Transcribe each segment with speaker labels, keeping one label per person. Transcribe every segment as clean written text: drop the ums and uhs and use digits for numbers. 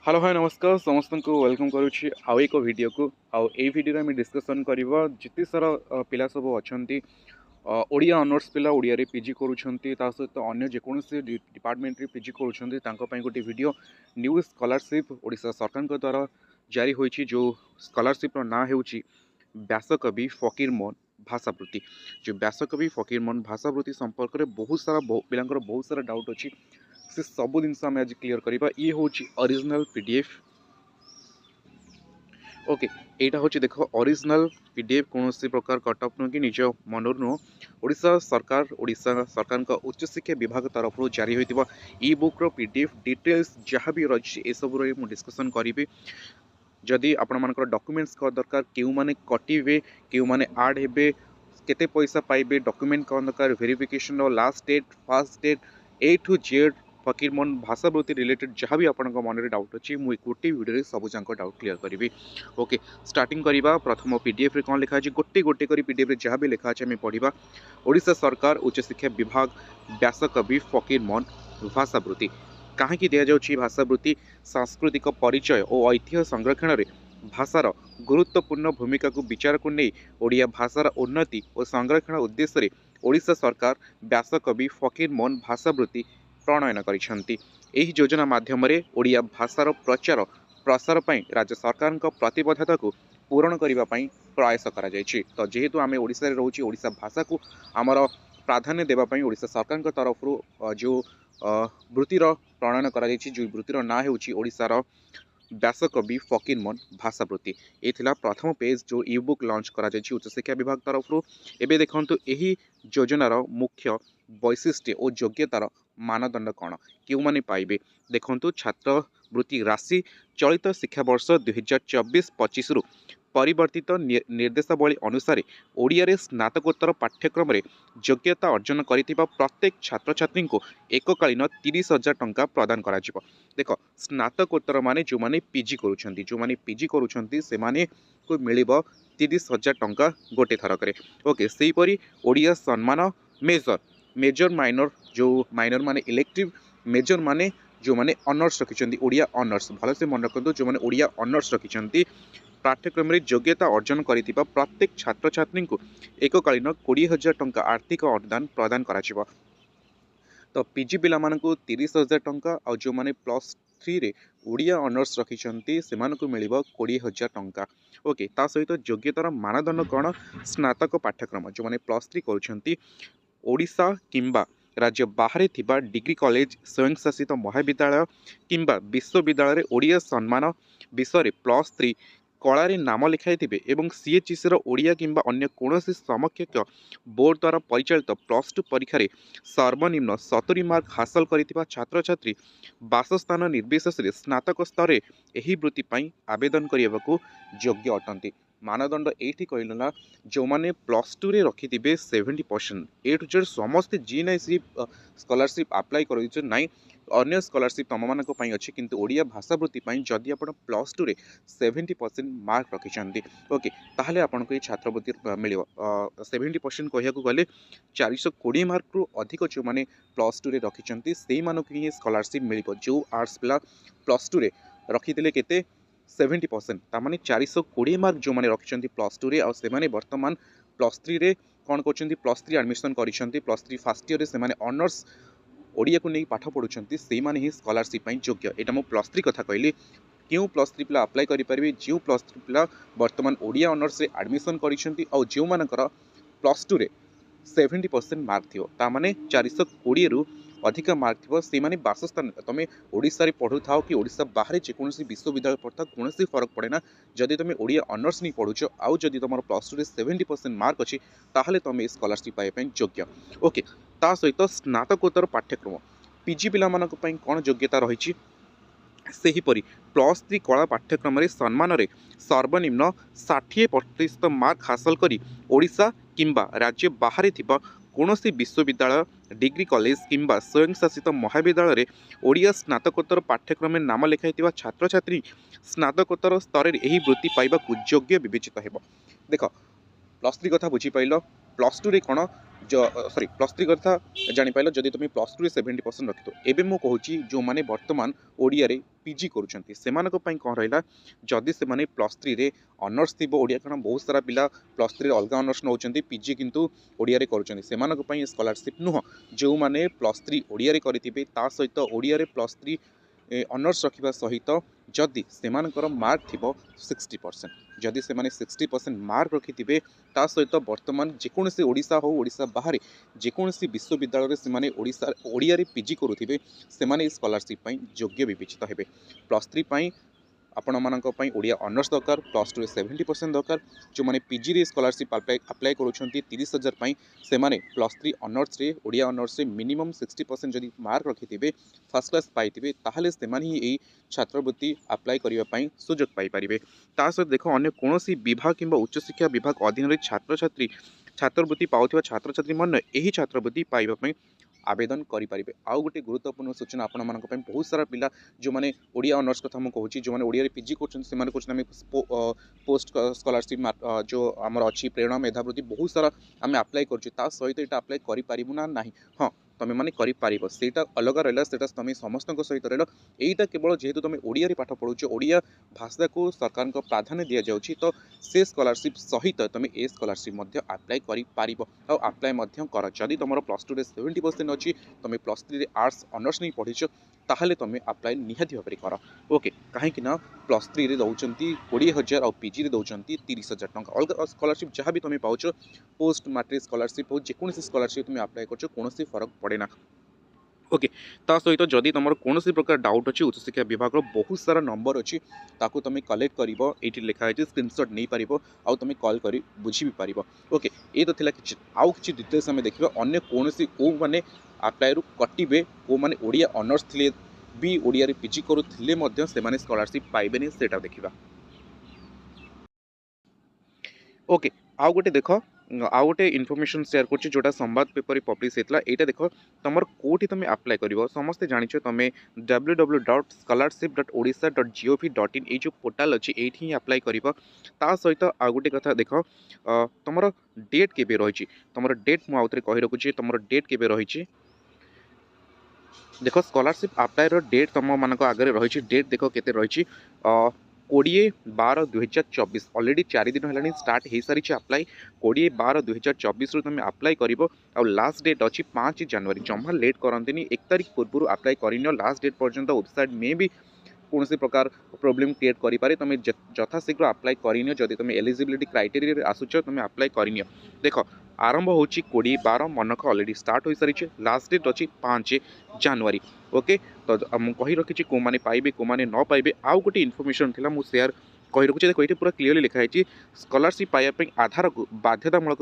Speaker 1: Hello hi नमस्कार समस्त को वेलकम करुच्ची आउ एक वीडियो को आउ ए वीडियो में डिस्कसन करवा जिते सारा पिला सब अच्छा ओडिया ऑनर्स पिला ओडिया रे पीजी करूछंती ता सहित अन्य जेकोसी डिपार्टमेंट रे पीजी करूछंती तांको पई गोटे वीडियो न्यू स्कॉलरशिप ओडिशा सरकार को द्वारा जारी होईची जो स्कॉलरशिप रो ना हेउची व्यासकवि फकीरमोहन भाषावृत्ति जो व्यासकवि फकीरमोहन भाषावृत्ति संपर्क में बहुत सारा पिलांकर बहुत सारा डाउट अच्छी से सब जिनस आम आज क्लीयर करवा ये हूँ ओरिजिनल पीडीएफ ओके यहाँ हूँ देख ओरिजिनल पीडीएफ कौन सी प्रकार कटअप नुह कि निज मनर नुह ओडिशा सरकार का उच्च शिक्षा विभाग तरफ जारी होता इ बुक पीडीएफ डिटेल्स जहाँ भी रही ये सब मुझे डिस्कसन करी जदि आपण डॉक्यूमेंट्स का दरकार क्यों माने कटिवे क्यों माने आड हेबे केते पैसा पाइबे डॉक्यूमेंट कौन दरकार verification last date fast date A to Z Fakirmohan भाषावृत्ति रिलेटेड जहाँ भी आपण मन में डाउट अच्छी मुझे गोटे वीडियो सब जाक डाउट क्लीयर करी ओके स्टार्टिंग करवा प्रथम पीडीएफ रे कौन लिखा है गोटे गोटे कर पीडीएफ रे जहाँ भी लिखा है आम पढ़ा ओडिशा सरकार उच्च शिक्षा विभाग व्यासकवि फकीरमोहन भाषावृत्ति कहीं दि जाऊँगी भाषावृत्ति सांस्कृतिक परिचय और ऐतिह्य संरक्षण में भाषार गुरुत्वपूर्ण भूमिका को विचार को नहीं ओडिया भाषार उन्नति और संरक्षण उद्देश्य ओडिशा सरकार व्यासकवि फकीरमोहन भाषावृत्ति प्रणयन करिसेंती। एही योजना माध्यम ओडिया भाषार प्रचार प्रसार पई राज्य सरकार प्रतिबद्धता को पूरण करने प्रयास करा जायछि। तो जेहेतु आम ओडिशा रे रहउछि ओडिशा भाषा को आमर प्राधान्य देवाई ओडिशा सरकार तरफ जो वृत्तिर प्रणयन करा जायछि जो वृत्तिर ना हेउछि ओडिशार व्यासकवि फकीरमोहन भाषावृत्ति ये प्रथम पेज जो ई बुक लॉन्च करा जायछि उच्च शिक्षा विभाग तरफ एबे देखंतु एही योजनार मुख्य वैशिष्ट्य और योग्यतार मानदंड कौन क्यों माने पाइबे देखंतु छात्रवृत्ति राशि चलित शिक्षा वर्ष 2024-25 रु परिवर्तित निर्देशावली अनुसार ओडिया रे स्नातकोत्तर पाठ्यक्रम रे योग्यता अर्जन करिथिबा प्रत्येक छात्र छात्री को एककालीन 30,000 टंका प्रदान करा जिवो। देख स्नातकोत्तर माने जो माने पीजी करूछंती जो माने पीजी करूछंती से माने को मिलिबो 30,000 टंका गोटे थरक ओके सेही परी ओडिया सम्मान मेजर माइनर जो माइनर माने इलेक्टिव मेजर माने जो माने ऑनर्स रखिछंती ओडिया ऑनर्स भल से मन रखंतु जो माने ओडिया ऑनर्स रखिछंती पाठ्यक्रम में योग्यता अर्जन करिथिबा प्रत्येक छात्र छात्री को एककालीन 20,000 टंका आर्थिक अनुदान प्रदान करा जिवो। तो पीजी पिला मानकु 30,000 टंका और जो माने प्लस 3 रे ओडिया ऑनर्स रखिछंती सेमानकु मिलिबो 20,000 टंका ओके ता सहित योग्यतार मानदंड कौन स्नातक पाठ्यक्रम जो माने प्लस 3 करूछंती ओडिशा किंबा राज्य बाहर थिबा डिग्री कॉलेज स्वयंशासित महाविद्यालय किंबा विश्वविद्यालय ओडिया सम्मान विषय प्लस 3 कलारे नाम लिखाई थे एवं सीएचईसी ओडिया किंबा अन्य कौनसी समकक्ष बोर्ड द्वारा परिचालित प्लस 2 परीक्षा सर्वनिम्न 70 मार्क हासिल करिथिबा छात्र छात्री बासस्थान निर्विशेष स्नातक स्तर एही वृत्ति पई आवेदन करने योग्य अटंती। मानदंड ये कहला जो मैंने प्लस 2 रे रखि 70% ए टू जेड समस्ते जी ना स्कॉलरशिप अप्लाई कर नाई अन्य स्कॉलरशिप तुम मान अच्छी किंतु ओडिया भाषावृत्ति जदि आप प्लस 2 रे 70% मार्क रखिंट ओके ताहले आपको ये छात्रवृत्ति मिल 70% कहया गले 420 मार्क रु अधिक जो मैंने प्लस 2 रे रखिंट से ही स्कॉलरशिप मिल जो आर्ट्स पिला प्लस 2 रे रखिते केते 70% तामाने 420 मार्क जो मैंने रखिंट प्लस 2 रे और से माने वर्तमान प्लस 3 रे कौन कर प्लस 3 एडमिशन कर प्लस 3 फास्ट ईयर से माने ऑनर्स ओडिया को नहीं पाठ पढ़ुंट से माने ही स्कॉलरशिप योग्य। यहाँ मुझे प्लस 3 कथा कहली क्यों प्लस 3 पिला अप्लाई करेंगे जो प्लस 3 पिला वर्तमान ओडिया ऑनर्स रे एडमिशन कर जो मानकर प्लस 2 रे 70% मार्क थी तामाने 420 रु अधिक मार्क थी से माने बासस्थान तुम ओडिशा रे पढ़ु था कि ओडिशा बाहर जेकोसी विश्वविद्यालय पढ़ता कौन फरक पड़े ना जदि तुम ओडिया ऑनर्स नहीं पढ़ुच आउ जदि तुम प्लस 2 रे 70% मार्क अच्छी ताहले तुम स्कॉलरशिप पाइबा योग्य ओके ता सहित स्नातकोत्तर पाठ्यक्रम पीजी पिला मानक पई कौन योग्यता रही सेहीपरि प्लस 3 कला पाठ्यक्रम सम्मान सर्वनिम्न 60% मार्क हासिल करी ओडिशा किंबा राज्य बाहर थिबा कौनसी विश्वविद्यालय डिग्री कॉलेज किंबा स्वयंशासित महाविद्यालय ओडिया स्नातकोत्तर पाठ्यक्रम नाम लिखाई छात्र छात्री स्नातकोत्तर स्तर यही वृत्ति पाइबा योग्य विवेचित हेब। देख प्लस 3 कथा बुझीपाल प्लस 2 रे कौन सॉरी प्लस 3 कथा जापार जदि तुम प्लस 2 रे 70% रखिथ एवं मुझे कहूँ जो मैंने वर्तमान ओडिया रे पीजी करुँच से कौन रहा जदि से प्लस थ्री रे ऑनर्स थी ओडिया कारण बहुत सारा पिला प्लस थ्री अलग ऑनर्स नौ पीजी किंतु ओडिया रे करुँच से स्कॉलरशिप नुह जो मैंने प्लस थ्री ओडिया रे करिथिबे ता सहित ओडिया रे प्लस थ्री ऑनर्स रखा सहित जदि से मार्क थी 60% जदि से 60% मार्क रखि ता सहित बर्तमान जेकोसी ओडिशा हो ओडिशा बाहर जेकोसी विश्वविद्यालय से ओडिया रे पीजी करुथिबे से स्कॉलरशिप योग्य विवेचित हेबे प्लस थ्री आपण मानक ओडिया ऑनर्स दरकार प्लस टू 70% दरकार जो मैंने पीजी रे स्कॉलरशिप अप्लाई करुँच 30,000 से प्लस थ्री ऑनर्स रे ओडिया ऑनर्स रे मिनिमम 60% जदि मार्क रखिथे फर्स्ट क्लास पाइबे ताहले से ही छात्रवृत्ति अप्लाई करने सुजोग पाइपर ता सहित देख अन्य कौन विभाग कि उच्च शिक्षा विभाग अधीन छात्र छात्री छात्रवृत्ति पाउथिबा छात्र छात्री मन यही छात्रवृत्ति पाइबा आवेदन करेंगे। आउ गोटे गुरुत्वपूर्ण सूचना आपण मानक बहुत सारा पिला जो मैंने ओडिया ऑनर्स कथा मुझे कहूँ जो मैंने ओडिया पीजी कर पोस्ट स्कॉलरशिप जो आमर अच्छी प्रेरणा मेधावृत्ति बहुत सारा आम अप्लाई कर सहित यहाँ अप्लाई करूँ ना ना हाँ तुम मैंने कर अलग रहा तुम समस्त सहित रहा यहीटा केवल जेहेतु तुम ओडिया पाठ पढ़ुच ओडिया भाषा को सरकार को प्राधान्य दि जाऊँगी तो से स्कॉलरशिप सहित तुम ए स्कॉलरशिप अप्लाई कर अप्लाई कर जदि तुम प्लस टू 70% अच्छी तुम प्लस थ्री आर्ट्स ऑनर्स नहीं पढ़ीच ताहले तुम अप्लाई निहाती भाव कर ओके कहीं प्लस थ्री रे दौरान 20,000 और पीजी रे दौरान 30,000 टंका अलग स्कॉलरशिप जहाँ भी तुम पाच पोस्ट मैट्रिक स्कॉलरशिप हो जेकोसी स्कॉलरशिप तुम अप्लाई कर कौन फरक पड़े ना ओके ता सहित जदि तुम कौन प्रकार डाउट अच्छी उच्च शिक्षा विभाग बहुत सारा नंबर अच्छी ताकू तुम कलेक्ट कर ये लिखाई स्क्रीनशॉट नहीं पार आउ तुम कॉल कर बुझी भी पार ओके ये तो थिला किछि आउ किछि डिटेल्स आम देखा अन्य कौन को मैंने अप्लाई रु कटिबे को मैंने ओडिया ऑनर्स थिले भी ओडिया रे पीजी करुथिले मध्य से स्कॉलरशिप पाइबेनी सेटा देखिबा ओके आउ गोटे देख आउ गोटे इनफॉरमेशन शेयर कर जोटा संवाद पेपर पब्लिश होता है देख तुम कौटी तुम अप्लाई कर समस्ते जानिछ तुम www.scholarship.odisha.gov.in ये जो पोर्टाल अच्छी ये अप्लाई कर सहित आउ गोटे कथा देख तुम डेट केबे रही तुम डेट मुझे कही रखुच्छी तुम डेट केबे रही देख स्कॉलरशिप अप्लाई डेट तुम मान आगे रही डेट देख के रही 20/12/2024 ऑलरेडी 4 दिन है स्टार्ट हो सारी अप्लाई 20/12/2024 तुम अप्लाई कर लास्ट डेट अच्छी 5 जनवरी जमा लेट करते 1 तारीख पूर्व अप्लाई कर लास्ट डेट पर्यंत वेबसाइट में भी कौन प्रकार प्रोब्लेम क्रिएट करें तुम यथाशीघ्र अप्लाई करनी जदि तुम एलिजिबिलिटी क्राइटेरिया आसुच तुम अप्लाई करनी देख आरंभ हो 20/12 मनक ऑलरेडी स्टार्ट हो सारी लास्ट डेट अच्छी 5 जनवरी ओके तो मुझे रखी कौ मैंने पाइबे कौ मैंने न पाइबे आउ गोटे इनफॉरमेशन थी मुझे शेयर कही रखुच्छे देखो ये पूरा क्लीयरली लिखाई स्कॉलरशिप पाइबा आधार को बाध्यतामूलक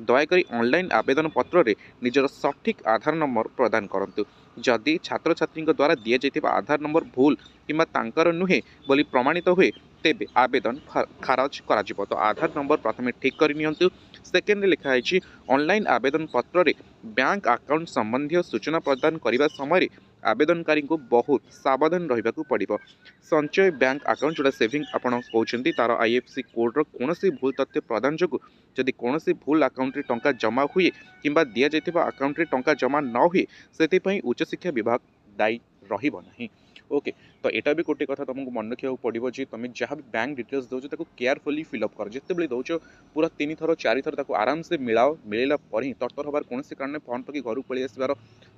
Speaker 1: दयाकोरी ऑनलाइन आवेदन पत्र में निजर सठिक आधार नंबर प्रदान करूँ जदि छात्र छात्री द्वारा दि जाइथिबा आधार नंबर भूल किंबा तांकर नुहे बोली प्रमाणित हुए तेबे आवेदन खारज करा जिवो तो आधार नंबर प्रथमे ठीक कर नियंतु सेकेंड लिखाई ऑनलाइन आवेदन पत्र में बैंक अकाउंट संबंधी सूचना प्रदान करने समय आवेदनकारी को बहुत सावधान रहा पड़ो संचय बैंक अकाउंट जोटा सेविंग आपड़ कहते तार आईएफसी कोड्र कौन भूल तथ्य प्रदान जो जदि कौन भूल अकाउंट टंका जमा हुए किंबा दि जाइथिबा अकाउंट टंका जमा न हुए से उच्च शिक्षा विभाग दायी रहिबो नाही ओके तो यहाँ भी गोटे कथा तुमको मन रखा पड़ो जी तुम जहाँ भी बैंक डिटेल्स दौच केयरफुली फिलअप कर जिते दौच पूरा 3 थर 4 थर आराम से मिलाओ मिलला पर ही तरतर हबार कौन कारण फंड पकड़ घर पलि आसबार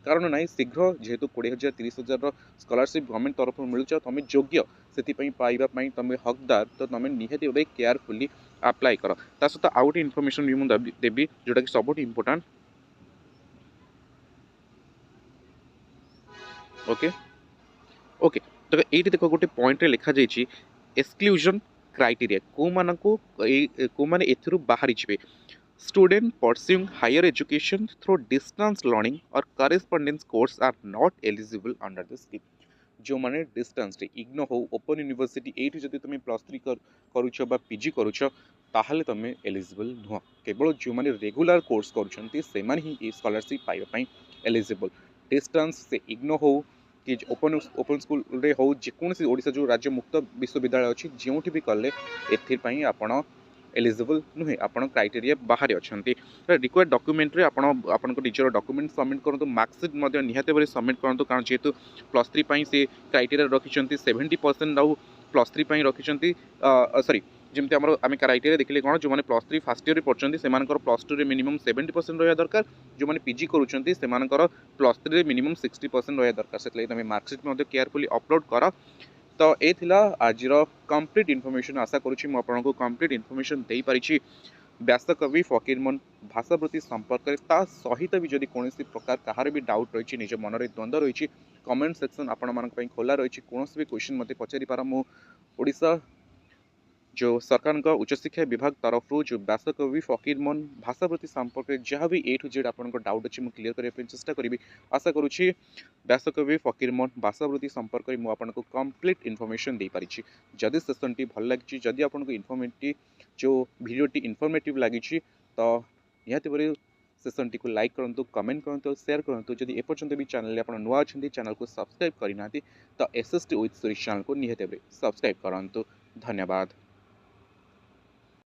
Speaker 1: कारण ना शीघ्र जेहेतु 20,000 30,000 स्कॉलरशिप गवर्नमेंट तरफ मिलूँ तुम योग्य से पाइबापी तुम हकदार तो तुम निहाती भाव केयरफुली अप्लाई कर ता सहित आउ गोटे इनफॉरमेशन भी मुझे देवी जोटा कि सब इम्पोर्टाट ओके ओके तो ये देखो गोटे पॉइंट लिखा जाइए एक्सक्लूजन क्राइटेरिया को माने एथिरु बाहरी जिवे student pursuing higher education through distance learning और correspondence course are not eligible under the scheme जो माने डिस्टेंस रे इग्नो हो ओपन यूनिवर्सिटी एठी जदि तुम प्लस 3 करूछ बा पीजी करूछ ताहले तुम एलिजिबल नुह केवल जो माने रेगुलर कोर्स करूछंती से माने ही स्कॉलरशिप पाइबा पई एलिजिबल डिस्टेंस से इग्नो हो कि ओपन स्कूल हो जेकोसी ओडिशा जो राज्य मुक्त विश्वविद्यालय अच्छी जो भी कले एपाई आपण एलिजिबल नुहे आपण क्राइटेरिया बाहर अच्छा रिक्वायर्ड डॉक्यूमेंट रे आपण निजर डॉक्यूमेंट सबमिट करूँ मार्कसीट निहाती भाव सबमिट करूँ कारण जेहेतु +3 से क्राइटेरिया रखिंट 70% आउ +3 रखिंट सॉरी जमी आम क्राइटेरिया देखिले कौन जो मैंने +3 फास्ट इयर पढ़ते से +2 मिनिमम 70% रहा दरकार जो मैंने पीजी करुँच से +3 मिनिमम 60% रहा दरकार से तुम मार्कसीट केयरफुली अपलोड कर तो ये थिला आजिर कंप्लीट इनफॉरमेशन आशा करुँची मुझे कंप्लीट इनफॉरमेशन दे पारिछि व्यासकवि फकीरमोहन भाषावृत्ति संपर्क में ता सहित भी जदि कौन प्रकार कहार भी डाउट रही निज मन में द्वंद्व रही कमेंट सेक्शन आपण मान खोला रही कौन भी क्वेश्चन मत पचारि पार मुझा जो सरकार का उच्चशिक्षा विभाग तरफ जो व्यासकवि फकीरमोहन भाषावृत्ति संपर्क में जहाँ भी ए टू जेड आप डाउट अच्छी मुझे क्लीयर करने चेष्टा करी आशा करुँची व्यासकवि फकीरमोहन भाषावृत्ति संपर्क में मुझे कंप्लीट इनफॉरमेशन दे पारिछि जदि सेशन टी भल लगी जदि आपको इनफॉर्मेटिव जो वीडियोटी इनफॉर्मेटिव लगी तो निहाती भाव सेशन टी को लाइक करूँ कमेंट करूँ शेयर करूँ जदि एपर्यंत भी चैनल आप नुआ अच्छा चैनल को सब्सक्राइब करना तो एसएसटी विथ सुरेश चैनल को निहाती भाव सब्सक्राइब करूँ धन्यवाद।